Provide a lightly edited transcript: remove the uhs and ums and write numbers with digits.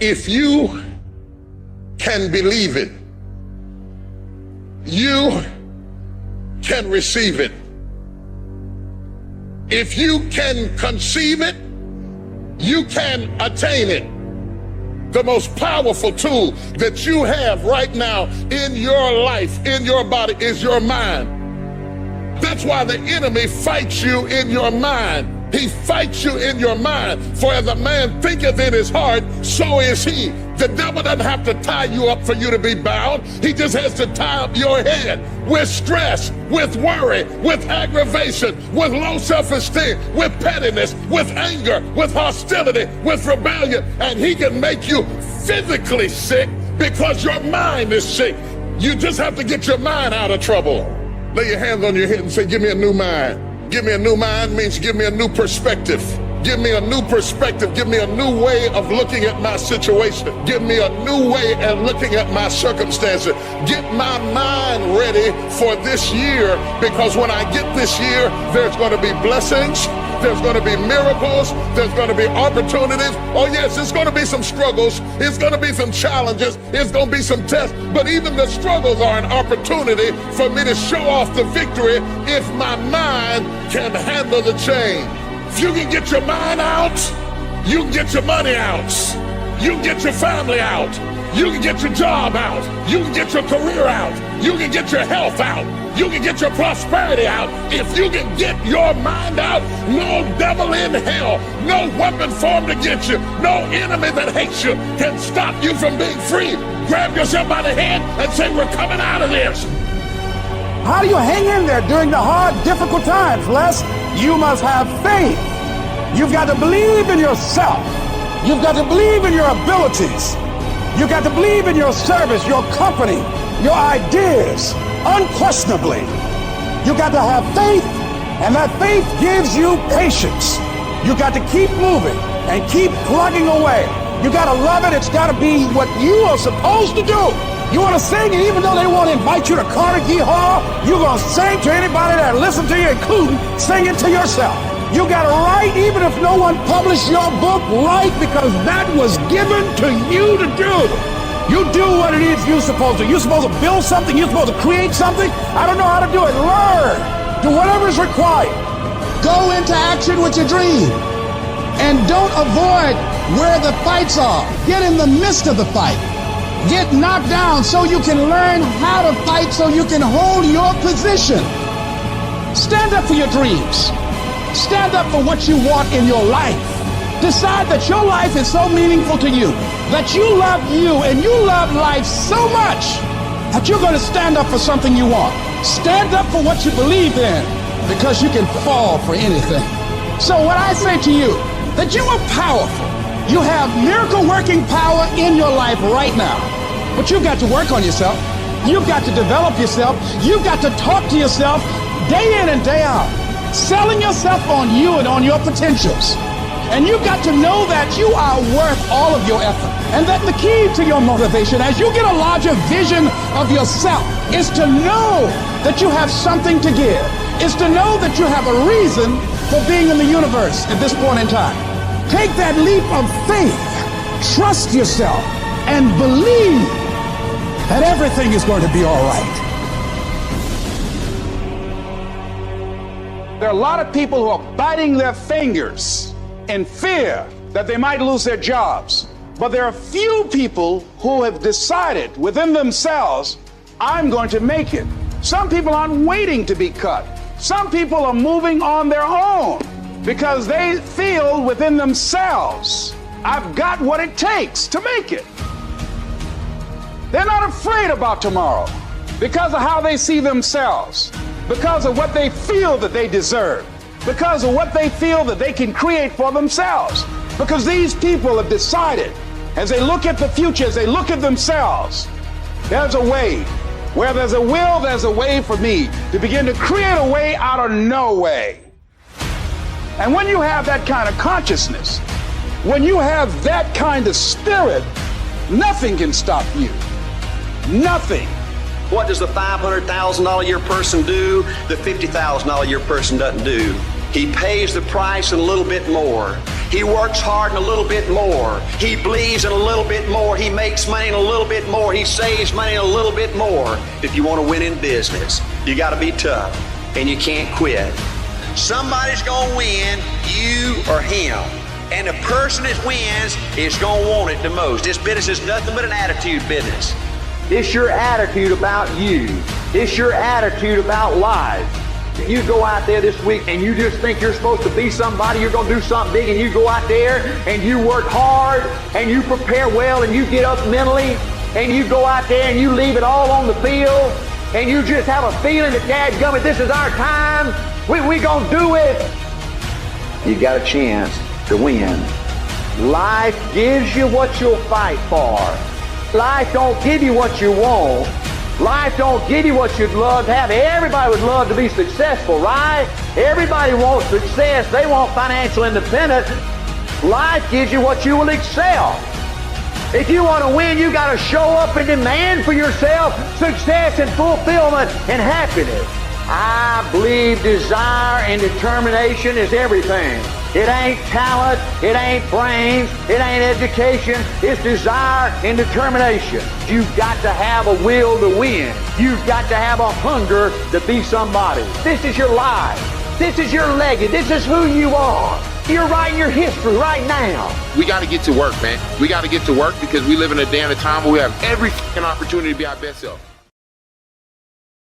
If you can believe it, you can receive it. If you can conceive it, you can attain it. The most powerful tool that you have right now in your life, in your body, is your mind. That's why the enemy fights you in your mind. He fights you in your mind. For as a man thinketh in his heart, so is he. The devil doesn't have to tie you up for you to be bound. He just has to tie up your head with stress, with worry, with aggravation, with low self-esteem, with pettiness, with anger, with hostility, with rebellion. And he can make you physically sick because your mind is sick. You just have to get your mind out of trouble. Lay your hands on your head and say, give me a new mind. Give me a new mind means give me a new perspective. Give me a new perspective. Give me a new way of looking at my situation. Give me a new way of looking at my circumstances. Get my mind ready for this year, because when I get this year, there's going to be blessings. There's going to be miracles. There's going to be opportunities. Oh yes, it's going to be some struggles. It's going to be some challenges. It's going to be some tests. But even the struggles are an opportunity for me to show off the victory if my mind can handle the change. If you can get your mind out, you can get your money out. You can get your family out. You can get your job out. You can get your career out. You can get your health out. You can get your prosperity out. If you can get your mind out, no devil in hell, no weapon formed against you, no enemy that hates you can stop you from being free. Grab yourself by the head and say, we're coming out of this. How do you hang in there during the hard, difficult times, Les? You must have faith. You've got to believe in yourself. You've got to believe in your abilities. You've got to believe in your service, your company, your ideas, unquestionably. You've got to have faith, and that faith gives you patience. You've got to keep moving and keep plugging away. You got to love it. It's got to be what you are supposed to do. You want to sing, and even though they won't invite you to Carnegie Hall, you're going to sing to anybody that listens to you, including singing to yourself. You got to write, even if no one published your book, write, because that was given to you to do. You do what it is you're supposed to. You're supposed to build something. You're supposed to create something. I don't know how to do it. Learn. Do whatever is required. Go into action with your dream. And don't avoid where the fights are. Get in the midst of the fight. Get knocked down so you can learn how to fight, so you can hold your position. Stand up for your dreams. Stand up for what you want in your life. Decide that your life is so meaningful to you, that you love you and you love life so much that you're going to stand up for something you want. Stand up for what you believe in, because you can fall for anything. So what I say to you, that you are powerful. You have miracle working power in your life right now. But you've got to work on yourself. You've got to develop yourself. You've got to talk to yourself day in and day out, selling yourself on you and on your potentials. And you've got to know that you are worth all of your effort. And that the key to your motivation, as you get a larger vision of yourself, is to know that you have something to give. Is to know that you have a reason for being in the universe at this point in time. Take that leap of faith, trust yourself, and believe that everything is going to be all right. There are a lot of people who are biting their fingers in fear that they might lose their jobs. But there are few people who have decided within themselves, I'm going to make it. Some people aren't waiting to be cut. Some people are moving on their own because they feel within themselves, I've got what it takes to make it. They're not afraid about tomorrow because of how they see themselves, because of what they feel that they deserve, because of what they feel that they can create for themselves. Because these people have decided, as they look at the future, as they look at themselves, there's a way. Where there's a will, there's a way for me to begin to create a way out of no way. And when you have that kind of consciousness, when you have that kind of spirit, nothing can stop you. Nothing. What does the $500,000 a year person do the $50,000 a year person doesn't do? He pays the price and a little bit more. He works hard and a little bit more. He believes in a little bit more. He makes money and a little bit more. He saves money and a little bit more. If you want to win in business, you got to be tough and you can't quit. Somebody's going to win, you or him. And the person that wins is going to want it the most. This business is nothing but an attitude business. It's your attitude about you. It's your attitude about life. If you go out there this week and you just think you're supposed to be somebody, you're going to do something big, and you go out there and you work hard and you prepare well and you get up mentally and you go out there and you leave it all on the field and you just have a feeling that, dadgummit, this is our time, we going to do it. You got a chance to win. Life gives you what you'll fight for. Life don't give you what you want. Life don't give you what you'd love to have. Everybody would love to be successful, right? Everybody wants success. They want financial independence. Life gives you what you will excel. If you want to win, you got to show up and demand for yourself success and fulfillment and happiness. I believe desire and determination is everything. It ain't talent, it ain't brains, it ain't education, it's desire and determination. You've got to have a will to win. You've got to have a hunger to be somebody. This is your life. This is your legacy. This is who you are. You're writing your history right now. We got to get to work, man. We got to get to work because we live in a day and a time where we have every fucking opportunity to be our best self.